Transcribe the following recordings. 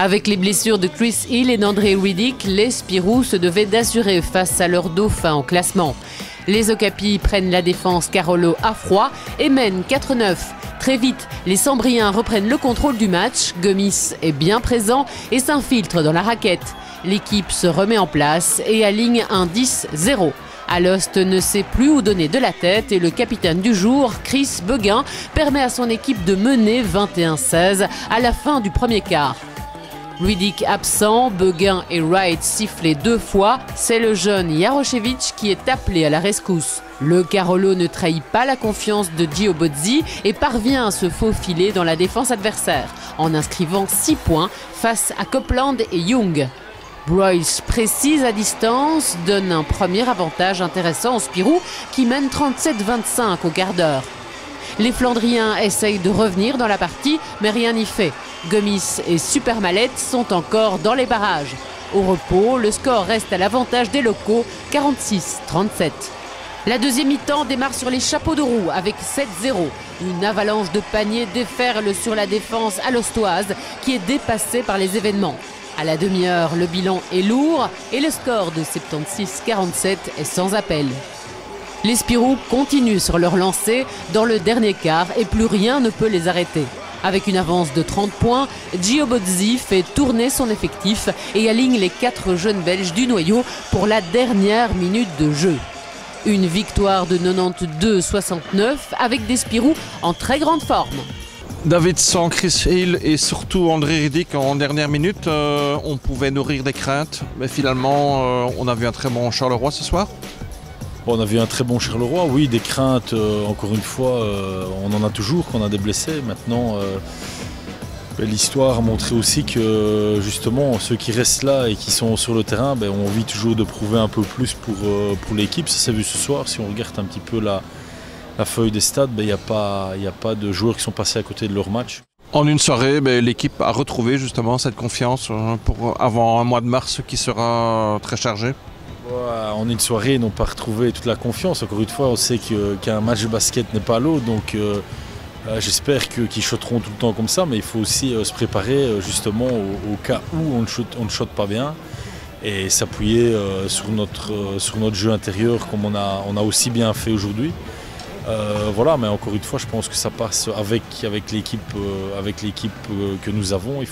Avec les blessures de Chris Hill et d'André Riddick, les Spirou se devaient d'assurer face à leur dauphin au classement. Les Okapis prennent la défense Carolo à froid et mènent 4-9. Très vite, les Sambriens reprennent le contrôle du match. Gomis est bien présent et s'infiltre dans la raquette. L'équipe se remet en place et aligne un 10-0. Alost ne sait plus où donner de la tête et le capitaine du jour, Chris Beguin, permet à son équipe de mener 21-16 à la fin du premier quart. Riddick absent, Beguin et Wright sifflés 2 fois, c'est le jeune Jarošević qui est appelé à la rescousse. Le Carolo ne trahit pas la confiance de Gio Bozzi et parvient à se faufiler dans la défense adversaire, en inscrivant 6 points face à Copeland et Young. Broyles précise à distance, donne un premier avantage intéressant aux Spirou qui mènent 37-25 au quart d'heure. Les Flandriens essayent de revenir dans la partie, mais rien n'y fait. Gomis et Super Mallette sont encore dans les barrages. Au repos, le score reste à l'avantage des locaux, 46-37. La deuxième mi-temps démarre sur les chapeaux de roue avec 7-0. Une avalanche de paniers déferle sur la défense alostoise qui est dépassée par les événements. À la demi-heure, le bilan est lourd et le score de 76-47 est sans appel. Les Spirou continuent sur leur lancée dans le dernier quart et plus rien ne peut les arrêter. Avec une avance de 30 points, Gio Bozzi fait tourner son effectif et aligne les 4 jeunes Belges du noyau pour la dernière minute de jeu. Une victoire de 92-69 avec des Spirou en très grande forme. David, sans Chris Hill et surtout André Riddick en dernière minute, on pouvait nourrir des craintes, mais finalement on a vu un très bon Charleroi ce soir. Bon, on a vu un très bon Charleroi, oui, des craintes, encore une fois, on en a toujours quand on a des blessés. Maintenant, l'histoire a montré aussi que justement ceux qui restent là et qui sont sur le terrain ont envie toujours de prouver un peu plus pour l'équipe. Ça s'est vu ce soir, si on regarde un petit peu la feuille des stades, il n'y a pas de joueurs qui sont passés à côté de leur match. En une soirée, l'équipe a retrouvé justement cette confiance pour avant un mois de mars qui sera très chargé. En une soirée, ils n'ont pas retrouvé toute la confiance. Encore une fois, on sait qu'un match de basket n'est pas l'autre, donc j'espère qu'ils shooteront tout le temps comme ça, mais il faut aussi se préparer justement au cas où on ne shoote pas bien et s'appuyer sur notre jeu intérieur comme on a aussi bien fait aujourd'hui. Voilà, mais encore une fois, je pense que ça passe avec l'équipe que nous avons.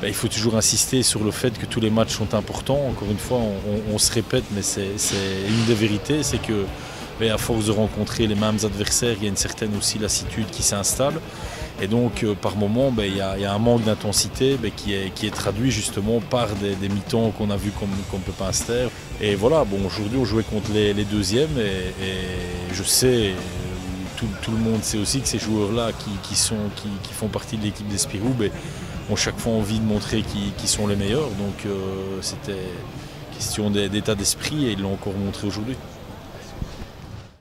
Il faut toujours insister sur le fait que tous les matchs sont importants. Encore une fois, on se répète, mais c'est une des vérités, c'est que à force de rencontrer les mêmes adversaires, il y a une certaine aussi lassitude qui s'installe. Et donc, par moment, il y a un manque d'intensité qui est traduit justement par des mi-temps qu'on a vu comme Pepinster. Et voilà, aujourd'hui, on jouait contre les deuxièmes et je sais, tout le monde sait aussi que ces joueurs-là qui font partie de l'équipe des Spirou ont chaque fois envie de montrer qu'ils sont les meilleurs. Donc, c'était question d'état d'esprit et ils l'ont encore montré aujourd'hui.